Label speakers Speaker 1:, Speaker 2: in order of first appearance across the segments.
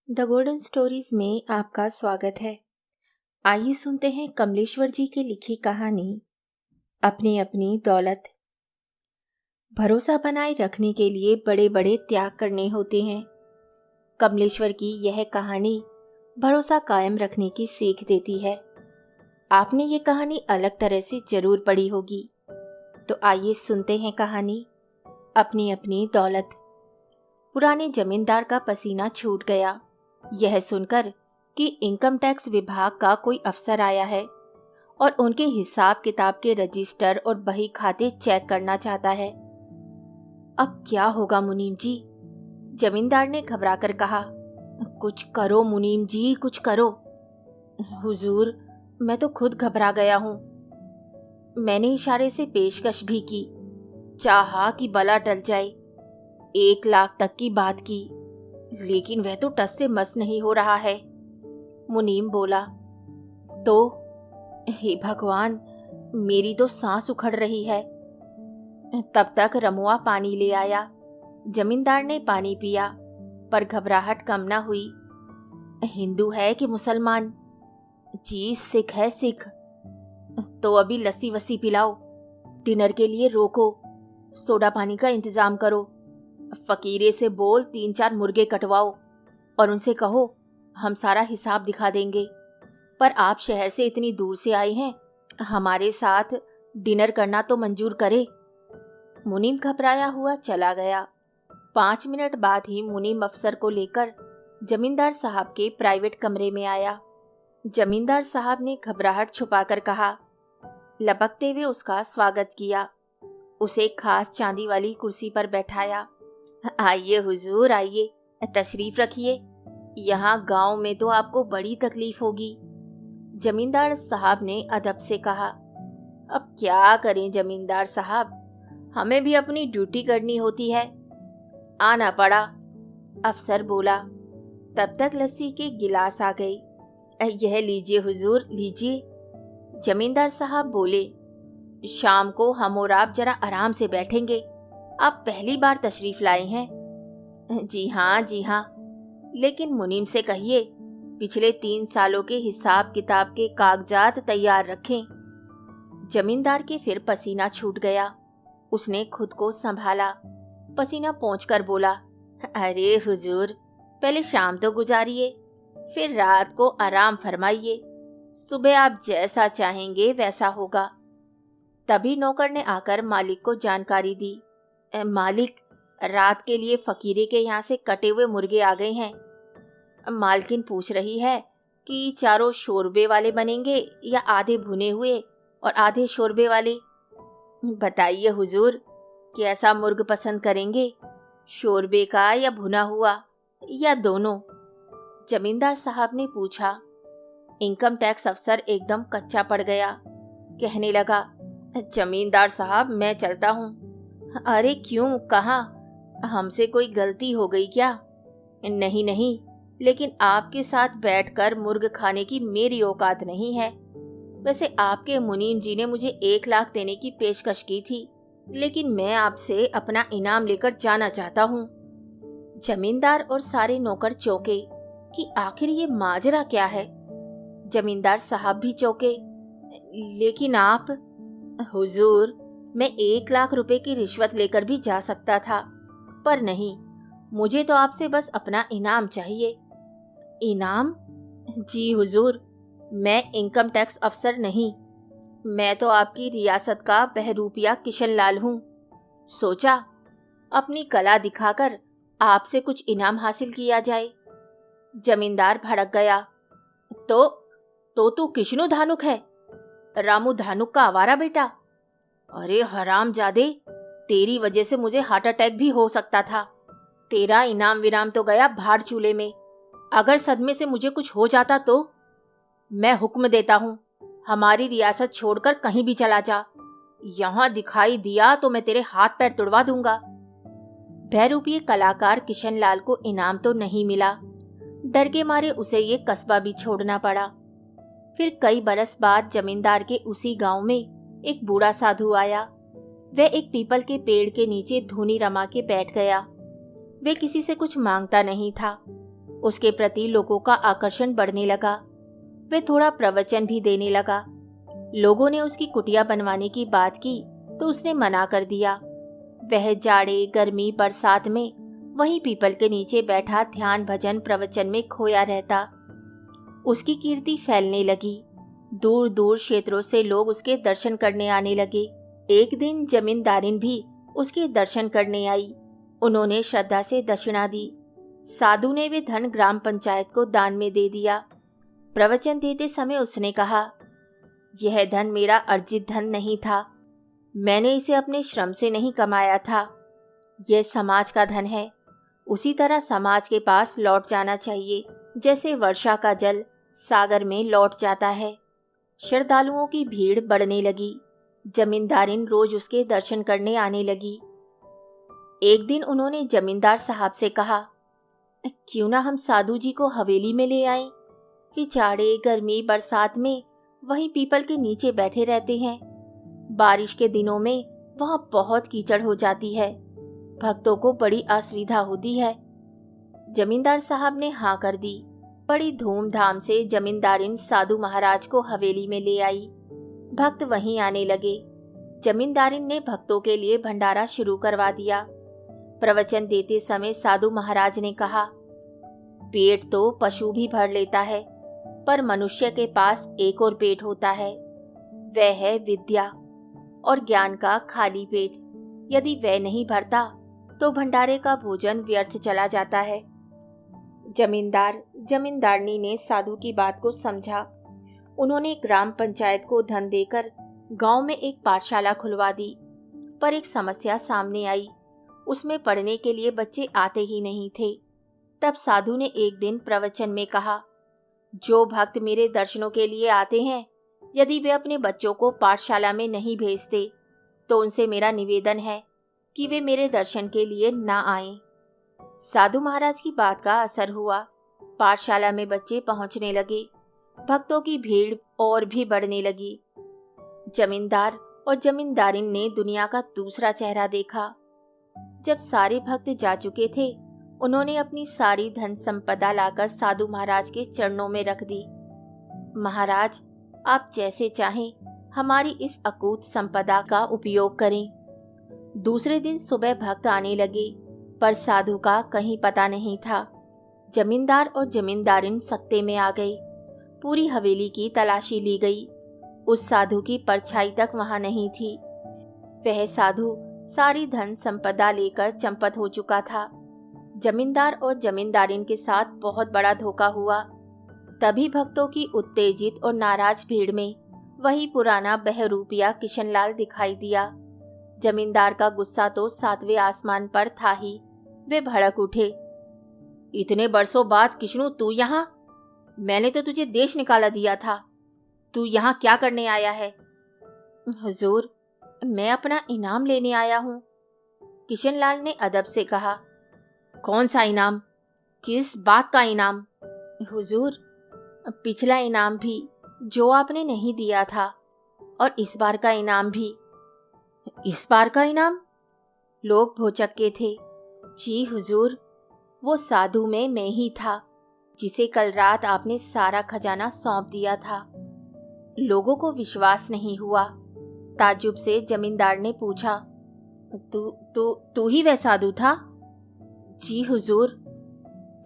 Speaker 1: The golden stories में आपका स्वागत है। आइए सुनते हैं कमलेश्वर जी की लिखी कहानी अपनी अपनी दौलत। भरोसा बनाए रखने के लिए बड़े बड़े त्याग करने होते हैं। कमलेश्वर की यह कहानी भरोसा कायम रखने की सीख देती है। आपने ये कहानी अलग तरह से जरूर पढ़ी होगी, तो आइए सुनते हैं कहानी अपनी अपनी दौलत। पुराने जमींदार का पसीना छूट गया यह सुनकर कि इनकम टैक्स विभाग का कोई अफसर आया है और उनके हिसाब किताब के रजिस्टर और बही खाते चेक करना चाहता है। अब क्या होगा मुनीम जी? जमींदार ने घबराकर कहा। कुछ करो मुनीम जी, कुछ करो। हुजूर, मैं तो खुद घबरा गया हूँ। मैंने इशारे से पेशकश भी की, चाहा कि बला टल जाए। 1 लाख तक की बात की, लेकिन वह तो टस से मस नहीं हो रहा है। मुनीम बोला, तो हे भगवान, मेरी तो सांस उखड़ रही है। तब तक रमुआ पानी ले आया। जमींदार ने पानी पिया, पर घबराहट कम न हुई। हिंदू है कि मुसलमान? जी सिख है, सिख। तो अभी लस्सी वस्सी पिलाओ, डिनर के लिए रोको, सोडा पानी का इंतजाम करो। फकीरे से बोल 3-4 मुर्गे कटवाओ और उनसे कहो हम सारा हिसाब दिखा देंगे। पर आप शहर से इतनी दूर से आए हैं, हमारे साथ डिनर करना तो मंजूर करे। मुनीम घबराया हुआ चला गया। 5 मिनट बाद ही मुनीम अफसर को लेकर जमींदार साहब के प्राइवेट कमरे में आया। जमींदार साहब ने घबराहट छुपाकर कहा। लपकते हुए उसका स्वागत किया। उसे एक खास चांदी वाली कुर्सी पर बैठाया। आइए हुजूर, आइए, तशरीफ रखिए। यहाँ गांव में तो आपको बड़ी तकलीफ होगी। जमींदार साहब ने अदब से कहा। अब क्या करें जमींदार साहब, हमें भी अपनी ड्यूटी करनी होती है, आना पड़ा। अफसर बोला। तब तक लस्सी के गिलास आ गए। यह लीजिए हुजूर, लीजिए। जमींदार साहब बोले, शाम को हम और आप जरा आराम से बैठेंगे। आप पहली बार तशरीफ लाए हैं? जी हाँ, जी हाँ। लेकिन मुनीम से कहिए पिछले 3 सालों के हिसाब किताब के कागजात तैयार रखें। जमींदार के फिर पसीना छूट गया। उसने खुद को संभाला, पसीना पोंछकर बोला, अरे हुजूर, पहले शाम तो गुजारिए, फिर रात को आराम फरमाइए। सुबह आप जैसा चाहेंगे वैसा होगा। तभी नौकर ने आकर मालिक को जानकारी दी। मालिक, रात के लिए फकीरे के यहाँ से कटे हुए मुर्गे आ गए हैं। मालकिन पूछ रही है कि चारों शोरबे वाले बनेंगे या आधे भुने हुए और आधे शोरबे वाले। बताइए हुजूर, कैसा मुर्ग पसंद करेंगे, शोरबे का या भुना हुआ या दोनों? जमींदार साहब ने पूछा। इनकम टैक्स अफसर एकदम कच्चा पड़ गया। कहने लगा, जमींदार साहब, मैं चलता हूँ। अरे क्यों, कहाँ? हमसे कोई गलती हो गई क्या? नहीं नहीं, लेकिन आपके साथ बैठकर मुर्ग खाने की मेरी औकात नहीं है। वैसे आपके मुनीम जी ने मुझे 1 लाख देने की पेशकश की थी, लेकिन मैं आपसे अपना इनाम लेकर जाना चाहता हूँ। जमींदार और सारे नौकर चौंके कि आखिर ये माजरा क्या है। जमींदार साहब भी चौंके। लेकिन आप? हुजूर, मैं 1 लाख रुपए की रिश्वत लेकर भी जा सकता था, पर नहीं, मुझे तो आपसे बस अपना इनाम चाहिए। इनाम? जी हुजूर, मैं इनकम टैक्स अफसर नहीं, मैं तो आपकी रियासत का बहरूपिया किशन लाल हूँ। सोचा अपनी कला दिखाकर आपसे कुछ इनाम हासिल किया जाए। जमींदार भड़क गया। तो तू किशनु धानुक है, रामू धानुक का आवारा बेटा? अरे हरामजादे, तेरी वजह से मुझे हार्ट अटैक भी हो सकता था। तेरा इनाम विराम तो गया भाड़ चूल्हे में। अगर सदमे से मुझे कुछ हो जाता तो? मैं हुक्म देता हूँ, हमारी रियासत छोड़कर कहीं भी चला जा। यहाँ दिखाई दिया तो मैं तेरे हाथ पैर तुड़वा दूंगा। बहरूपीय कलाकार किशन लाल को इनाम तो नहीं मिला। डर के मारे उसे ये कस्बा भी छोड़ना पड़ा। फिर कई बरस बाद जमींदार के उसी गांव में एक बूढ़ा साधु आया। वह एक पीपल के पेड़ के नीचे धूनी रमा के बैठ गया। वे किसी से कुछ मांगता नहीं था। उसके प्रति लोगों का आकर्षण बढ़ने लगा। वे थोड़ा प्रवचन भी देने लगा। लोगों ने उसकी कुटिया बनवाने की बात की तो उसने मना कर दिया। वह जाड़े, गर्मी, बरसात में वहीं पीपल के नीचे बैठा ध्यान, भजन, प्रवचन में खोया रहता। उसकी कीर्ति फैलने लगी। दूर दूर क्षेत्रों से लोग उसके दर्शन करने आने लगे। एक दिन जमींदारिन भी उसके दर्शन करने आई। उन्होंने श्रद्धा से दक्षिणा दी। साधु ने वे धन ग्राम पंचायत को दान में दे दिया। प्रवचन देते समय उसने कहा, यह धन मेरा अर्जित धन नहीं था। मैंने इसे अपने श्रम से नहीं कमाया था। यह समाज का धन है। उसी तरह समाज के पास लौट जाना चाहिए, जैसे वर्षा का जल सागर में लौट जाता है। श्रद्धालुओं की भीड़ बढ़ने लगी। जमींदारिन रोज उसके दर्शन करने आने लगी। एक दिन उन्होंने जमींदार साहब से कहा, क्यों ना हम साधु जी को हवेली में ले आएं? वे जाड़े, गर्मी, बरसात में वहीं पीपल के नीचे बैठे रहते हैं। बारिश के दिनों में वहां बहुत कीचड़ हो जाती है। भक्तों को बड़ी असुविधा होती है। जमींदार साहब ने हाँ कर दी। बड़ी धूमधाम से जमींदारिन साधु महाराज को हवेली में ले आई। भक्त वहीं आने लगे। जमींदारिन ने भक्तों के लिए भंडारा शुरू करवा दिया। प्रवचन देते समय साधु महाराज ने कहा, पेट तो पशु भी भर लेता है, पर मनुष्य के पास एक और पेट होता है। वह है विद्या और ज्ञान का खाली पेट। यदि वह नहीं भरता तो भंडारे का भोजन व्यर्थ चला जाता है। जमींदार जमींदारनी ने साधु की बात को समझा। उन्होंने ग्राम पंचायत को धन देकर गांव में एक पाठशाला खुलवा दी। पर एक समस्या सामने आई। उसमें पढ़ने के लिए बच्चे आते ही नहीं थे। तब साधु ने एक दिन प्रवचन में कहा, जो भक्त मेरे दर्शनों के लिए आते हैं, यदि वे अपने बच्चों को पाठशाला में नहीं भेजते तो उनसे मेरा निवेदन है कि वे मेरे दर्शन के लिए ना आएं। साधु महाराज की बात का असर हुआ। पाठशाला में बच्चे पहुंचने लगे। भक्तों की भीड़ और भी बढ़ने लगी। जमींदार और जमींदारिन ने दुनिया का दूसरा चेहरा देखा। जब सारे भक्त जा चुके थे, उन्होंने अपनी सारी धन संपदा लाकर साधु महाराज के चरणों में रख दी। महाराज, आप जैसे चाहें हमारी इस अकूत संपदा का उपयोग करें। दूसरे दिन सुबह भक्त आने लगे, पर साधु का कहीं पता नहीं था। जमींदार और जमींदारिन सख्ते में आ गई। पूरी हवेली की तलाशी ली गई। उस साधु की परछाई तक वहां नहीं थी। वह साधु सारी धन संपदा लेकर चंपत हो चुका था। जमींदार और जमींदारिन के साथ बहुत बड़ा धोखा हुआ। तभी भक्तों की उत्तेजित और नाराज भीड़ में वही पुराना बहरूपिया किशनलाल दिखाई दिया। जमींदार का गुस्सा तो 7वें आसमान पर था ही। वे भड़क उठे, इतने बरसों बाद किशनु तू यहाँ? मैंने तो तुझे देश निकाला दिया था। तू यहाँ क्या करने आया है? हुजूर, मैं अपना इनाम लेने आया हूँ। किशनलाल ने अदब से कहा, कौन सा इनाम? किस बात का इनाम? हुजूर, पिछला इनाम भी जो आपने नहीं दिया था, और इस बार का इनाम भी। इस बार का इनाम? लोग भौचक्के थे। जी हुजूर, वो साधु में मैं ही था, जिसे कल रात आपने सारा खजाना सौंप दिया था। लोगों को विश्वास नहीं हुआ। ताज्जुब से जमींदार ने पूछा, तू ही वह साधु था? जी हुजूर।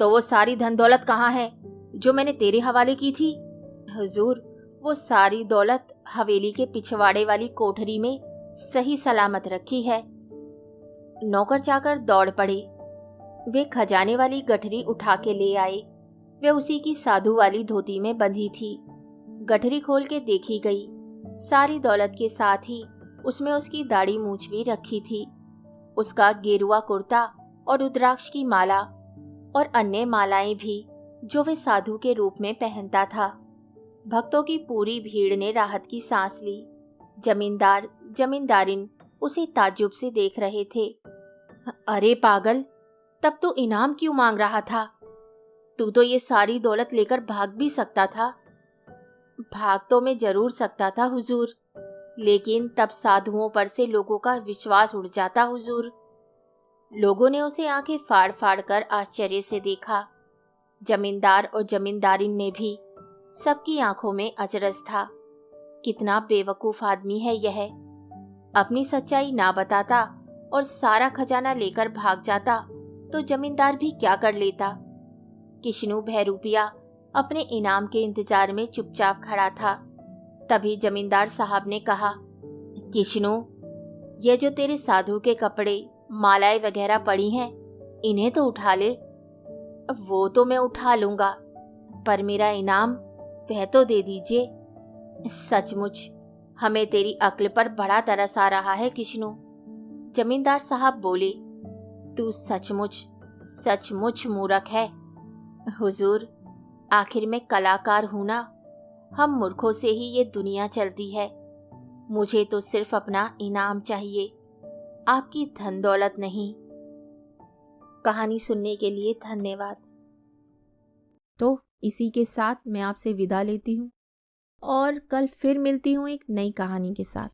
Speaker 1: तो वो सारी धन दौलत कहाँ है जो मैंने तेरे हवाले की थी? हुजूर, वो सारी दौलत हवेली के पिछवाड़े वाली कोठरी में सही सलामत रखी है। नौकर चाकर दौड़ पड़े। वे खजाने वाली गठरी उठा के ले आए। वे उसी की साधु वाली धोती में बंधी थी। गठरी खोल के देखी गई। सारी दौलत के साथ ही उसमें उसकी दाढ़ी मूछ भी रखी थी। उसका गेरुआ कुर्ता और रुद्राक्ष की माला और अन्य मालाएं भी जो वे साधु के रूप में पहनता था। भक्तों की पूरी भीड़ ने राहत की सांस ली। जमींदार जमींदारिन उसे ताज्जुब से देख रहे थे। अरे पागल, तब तो इनाम क्यों मांग रहा था? तू तो ये सारी दौलत लेकर भाग भी सकता था। भाग तो मैं जरूर सकता था हुजूर, लेकिन तब साधुओं पर से लोगों का विश्वास उड़ जाता हुजूर। लोगों ने उसे आंखें फाड़ फाड़ कर आश्चर्य से देखा। जमींदार और जमींदारिन ने भी सबकी आंखों में अचरज था। कितना बेवकूफ आदमी है यह। अपनी सच्चाई ना बताता और सारा खजाना लेकर भाग जाता तो जमींदार भी क्या कर लेता। किश्नू बहरूपिया अपने इनाम के इंतजार में चुपचाप खड़ा था। तभी जमींदार साहब ने कहा, किश्नू, ये जो तेरे साधु के कपड़े, मालाएं वगैरह पड़ी हैं, इन्हें तो उठा ले। वो तो मैं उठा लूंगा, पर मेरा इनाम वह तो दे दीजिए। सचमुच हमें तेरी अक्ल पर बड़ा तरस आ रहा है किश्नू। जमींदार साहब बोले, तू सचमुच सचमुच मूर्ख है। हुजूर, आखिर मैं कलाकार हूं ना। हम मूर्खों से ही ये दुनिया चलती है। मुझे तो सिर्फ अपना इनाम चाहिए, आपकी धन दौलत नहीं। कहानी सुनने के लिए धन्यवाद।
Speaker 2: तो इसी के साथ मैं आपसे विदा लेती हूँ और कल फिर मिलती हूँ एक नई कहानी के साथ।